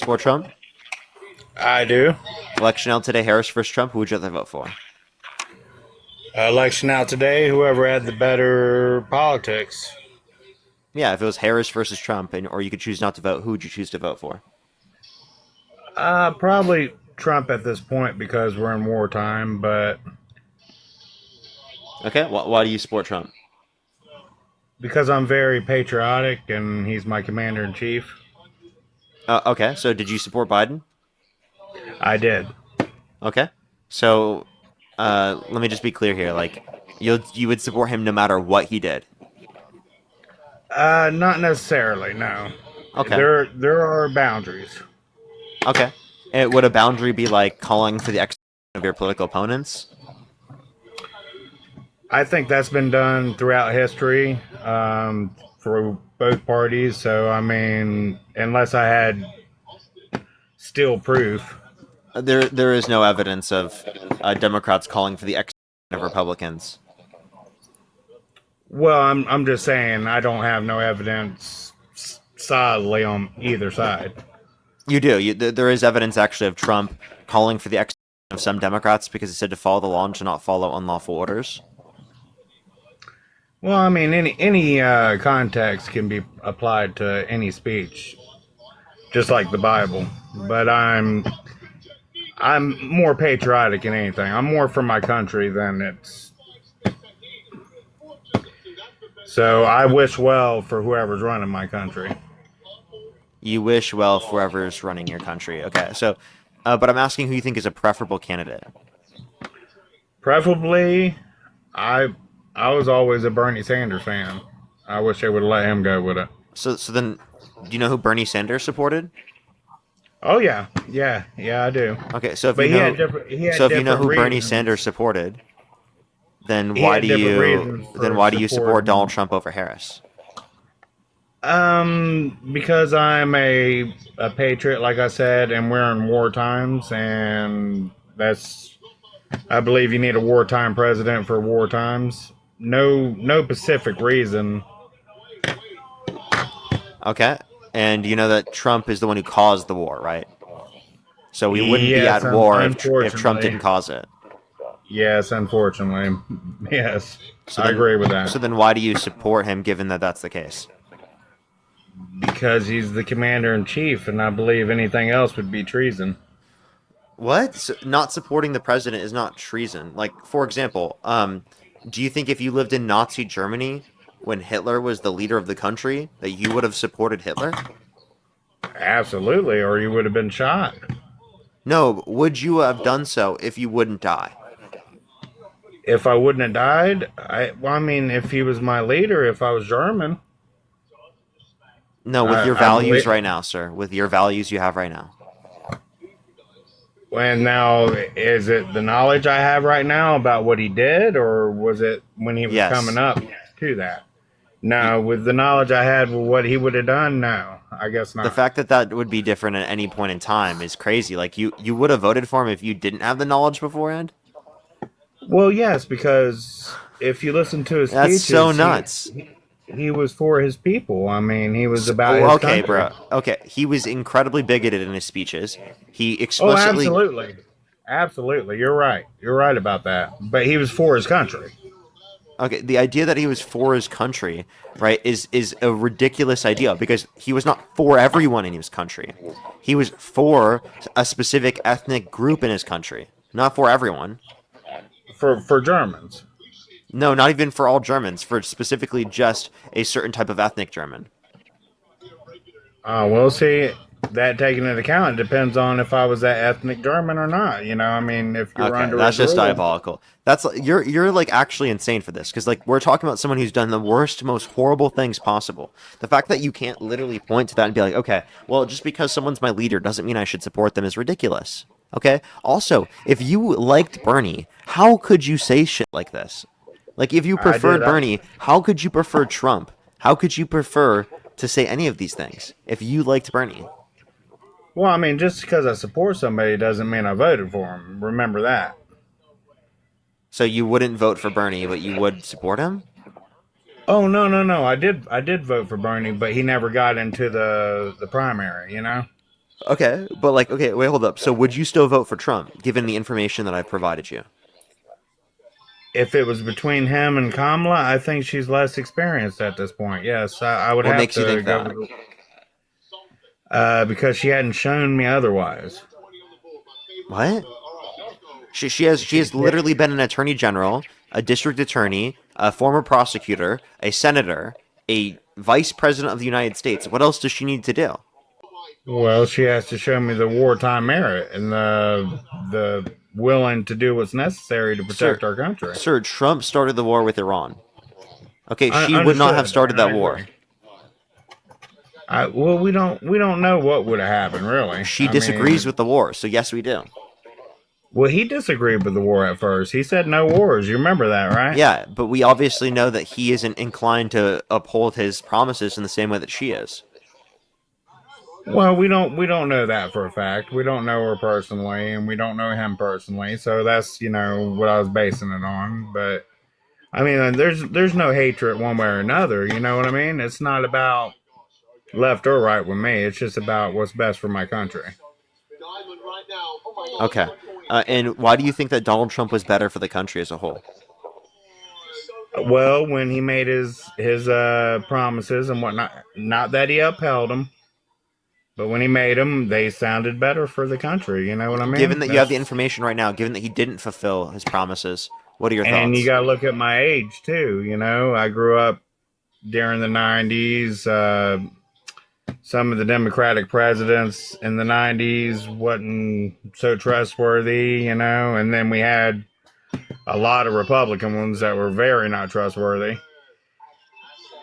support Trump? I do. Election out today, Harris versus Trump. Who would you rather vote for? Election out today, whoever had the better politics. Yeah, if it was Harris versus Trump, or you could choose not to vote, who would you choose to vote for? Probably Trump at this point because we're in wartime, but Okay, why do you support Trump? because I'm very patriotic and he's my commander in chief, Okay, so did you support Biden? I did. Okay, so let me just be clear here. Like, you would support him no matter what he did. Not necessarily, no. Okay, There are boundaries. okay. And would a boundary be like calling for the execution of your political opponents? I think that's been done throughout history for both parties. So, I mean, unless I had still proof. There is no evidence of Democrats calling for the execution of Republicans. Well, I'm just saying I don't have no evidence solidly on either side. You do. There is evidence actually of Trump calling for the execution of some Democrats because he said to follow the law and to not follow unlawful orders. Well, I mean, any context can be applied to any speech, just like the Bible. But I'm more patriotic than anything. I'm more for my country than it's. So I wish well for whoever's running my country. You wish well for whoever's running your country. Okay, so, but I'm asking who you think is a preferable candidate. Preferably, I was always a Bernie Sanders fan. I wish they would have let him go with it. So then, do you know who Bernie Sanders supported? Oh yeah, I do. Okay, so if But you know, if you know who Bernie reasons. Sanders supported, then He why had do different you reasons for support supporting. Donald Trump over Harris? Because I'm a patriot, like I said, and we're in war times, and that's, I believe you need a wartime president for war times. No specific reason. Okay, and you know that Trump is the one who caused the war, right? So we wouldn't be Yes, at war if Trump unfortunately. didn't cause it. Yes, unfortunately. Yes, So I then, agree with that. So then, why do you support him, given that that's the case? Because he's the commander in chief, and I believe anything else would be treason. What? So not supporting the president is not treason. Like, for example, do you think if you lived in Nazi Germany when Hitler was the leader of the country, that you would have supported Hitler? Absolutely, or you would have been shot. No, but would you have done so if you wouldn't die? If I wouldn't have died, I mean, if he was my leader, if I was German, No, with your I values believe. right now, sir. With your values you have right now. And now, is it the knowledge I have right now about what he did, or was it when he was Yes. coming up to that? No, with the knowledge I had with what he would have done, no, I guess The not. fact that that would be different at any point in time is crazy. Like, you would have voted for him if you didn't have the knowledge beforehand? Well, yes, because if you listen to his That's speeches, so nuts. he was for his people. I mean, he was about Oh, his okay, country. bro. Okay, he was incredibly bigoted in his speeches. He Oh, explicitly absolutely. Absolutely. You're right. You're right about that. But he was for his country. Okay, the idea that he was for his country, right, is a ridiculous idea because he was not for everyone in his country. He was for a specific ethnic group in his country, not for everyone. For Germans. No, not even for all Germans, for specifically just a certain type of ethnic German. Well, see, that taken into account, it depends on if I was that ethnic German or not. You know, I mean, if you're Okay, under that's his just rule. diabolical. That's you're like actually insane for this because like we're talking about someone who's done the worst, most horrible things possible. The fact that you can't literally point to that and be like, okay, well, just because someone's my leader doesn't mean I should support them is ridiculous. Okay. Also, if you liked Bernie, how could you say shit like this? Like, if you I preferred did. Bernie, how could you prefer Trump? How could you prefer to say any of these things if you liked Bernie? Well, I mean, just because I support somebody doesn't mean I voted for him. Remember that. So you wouldn't vote for Bernie, but you would support him? Oh no! I did vote for Bernie, but he never got into the primary. You know. Okay, but like, okay, wait, hold up. So would you still vote for Trump, given the information that I've provided you? If it was between him and Kamala, I think she's less experienced at this point. Yes, I would What have makes you to think go that? with because she hadn't shown me otherwise. What? She has literally been an attorney general, a district attorney, a former prosecutor, a senator, a vice president of the United States. What else does she need to do? Well, she has to show me the wartime merit and the willing to do what's necessary to Sir, protect our country. sir, Trump started the war with Iran. Okay, I she would not have understood, started and I that war. agree. Well, we don't know what would have happened, really. She I disagrees mean, with the war, so yes, we do. well, he disagreed with the war at first. He said no wars. You remember that, right? Yeah, but we obviously know that he isn't inclined to uphold his promises in the same way that she is. Well, we don't know that for a fact. We don't know her personally, and we don't know him personally. So that's what I was basing it on. But I mean, there's no hatred one way or another. You know what I mean? It's not about left or right with me. It's just about what's best for my country. Okay. And why do you think that Donald Trump was better for the country as a whole? Well, when he made his promises and whatnot, not that he upheld them, but when he made them, they sounded better for the country. You know what I Given mean? that you have the information right now, given that he didn't fulfill his promises, what are your And you thoughts? got to look at my age too. I grew up during the '90s. Some of the Democratic presidents in the '90s wasn't so trustworthy, and then we had a lot of Republican ones that were very not trustworthy.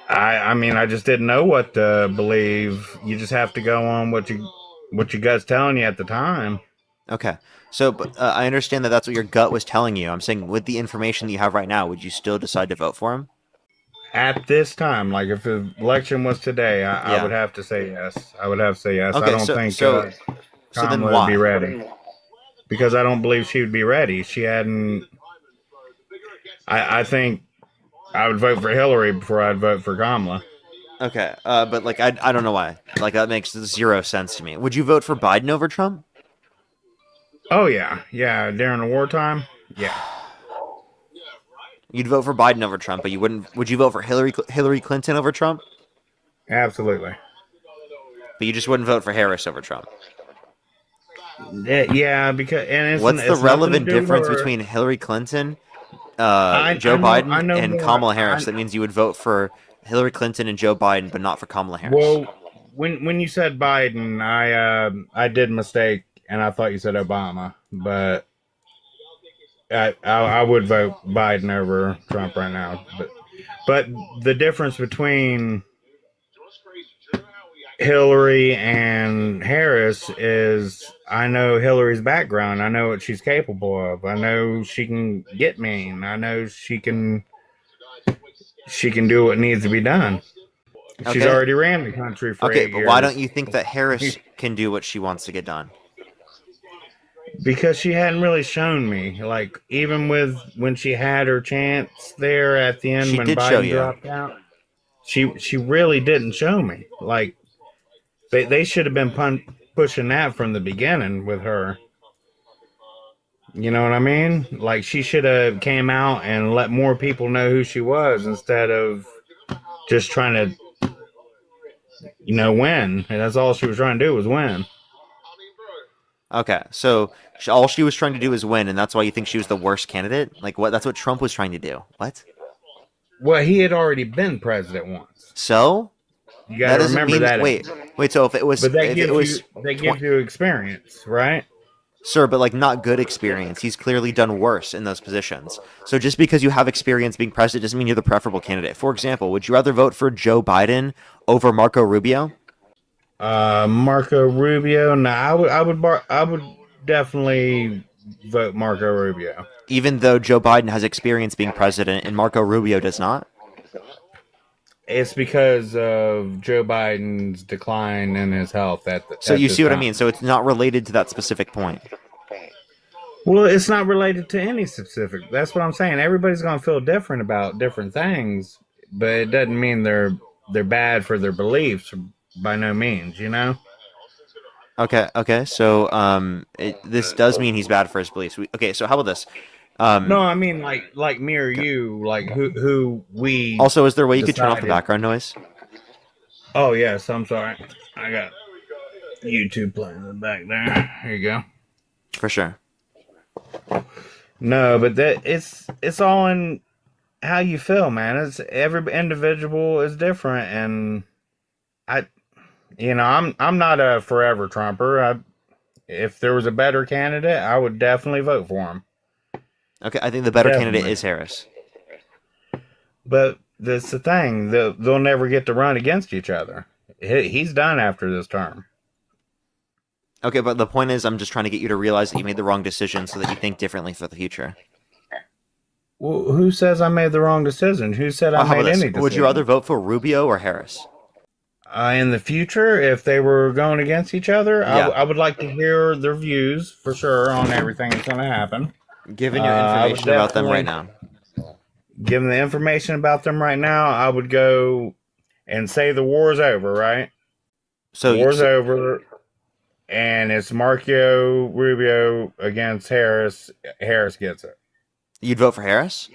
I mean, I just didn't know what to believe. You just have to go on what your gut's telling you at the time. Okay. So, but, I understand that that's what your gut was telling you. I'm saying, with the information that you have right now, would you still decide to vote for him? At this time, like if the election was today, I would Yeah. have to say yes. I would have to say yes. I Okay. don't So, think so, so then Kamala would be why? ready because I don't believe she would be ready. She hadn't. I think I would vote for Hillary before I'd vote for Kamala. Okay. But like, I don't know why. Like, that makes zero sense to me. Would you vote for Biden over Trump? Oh yeah. During the wartime, yeah, You'd vote for Biden over Trump, but you wouldn't. Would you vote for Hillary Clinton over Trump? absolutely. But you just wouldn't vote for Harris over Trump. Yeah, because and What's the it's nothing to relevant do with difference her. between Hillary Clinton, I Joe know Biden, and more. Kamala Harris? That means you would vote for Hillary Clinton and Joe Biden, but not for Kamala Harris. Well, when you said Biden, I did mistake and I thought you said Obama, but I would vote Biden over Trump right now. But the difference between Hillary and Harris is I know Hillary's background. I know what she's capable of. I know she can get mean. I know she can do what needs to be done. She's Okay. already ran the country for Okay, eight but why don't years you think that Harris can do what she wants to get done? because she hadn't really shown me. Like even with when she had her chance there at the end She when did show Biden you. dropped out, she really didn't show me. Like they should have been pushing that from the beginning with her. You know what I mean? Like she should have came out and let more people know who she was instead of just trying to win. And that's all she was trying to do was win. Okay, so all she was trying to do is win, and that's why you think she was the worst candidate? Like, what? That's what Trump was trying to do. What? Well, he had already been president once. So You got that to doesn't remember mean. that. Wait. So if it was, But that if it gives was, you experience, right? sir, but like not good experience. He's clearly done worse in those positions. So just because you have experience being president doesn't mean you're the preferable candidate. For example, would you rather vote for Joe Biden over Marco Rubio? Marco Rubio. No, I would definitely vote Marco Rubio. Even though Joe Biden has experience being president and Marco Rubio does not? It's because of Joe Biden's decline in his health So at you this see what I time. mean? So it's not related to that specific point. Well, it's not related to any specific. That's what I'm saying. Everybody's gonna feel different about different things, but it doesn't mean they're bad for their beliefs by no means. Okay. So this does mean he's bad for his beliefs. Okay, so how about this? No, Um, I mean like me or you, like who we Also, is there a way you could turn off the decided. background noise? Oh yes, I'm sorry. I got YouTube playing in the back there. Here you go. For sure. No, but that it's all in how you feel, man. It's every individual is different, and I, I'm not a forever Trumper. If there was a better candidate, I would definitely vote for him. Okay, I think the better candidate Definitely. is Harris. But that's the thing. They'll never get to run against each other. He's done after this term. Okay, but the point is, I'm just trying to get you to realize that you made the wrong decision so that you think differently for the future. Well, who says I made the wrong decision? Who said I How about made this? any decision? Would you rather vote for Rubio or Harris? In the future, if they were going against each other, Yeah. I would like to hear their views for sure on everything that's going to happen. Given your I would information about them right definitely, now. given the information about them right now, I would go and say the war's over, right? So, War's so over, and it's Marco Rubio against Harris. Harris gets it. you'd vote for Harris?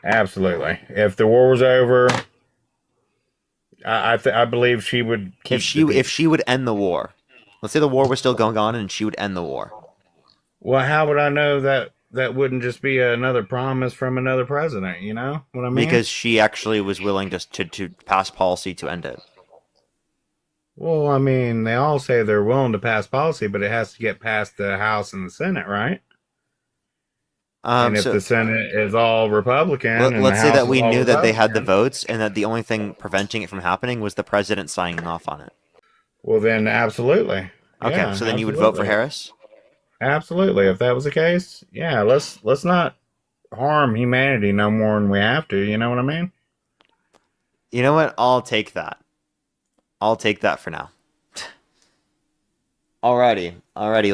Absolutely. If the war was over, I believe she would keep If she would end the war, let's say the war was still going on and she would end the war. Well, how would I know that that wouldn't just be another promise from another president? You know what I mean? Because she actually was willing to pass policy to end it. Well, I mean, they all say they're willing to pass policy, but it has to get past the House and the Senate, right? And if So the Senate is all Republican and the let's say House that is we all knew that they had the Republican, votes and that the only thing preventing it from happening was the president signing off on it. well, then absolutely. Okay, Yeah, so then you would vote for absolutely. Harris? Absolutely. If that was the case, yeah, let's not harm humanity no more than we have to. You know what I mean? You know what? I'll take that. I'll take that for now. Alrighty.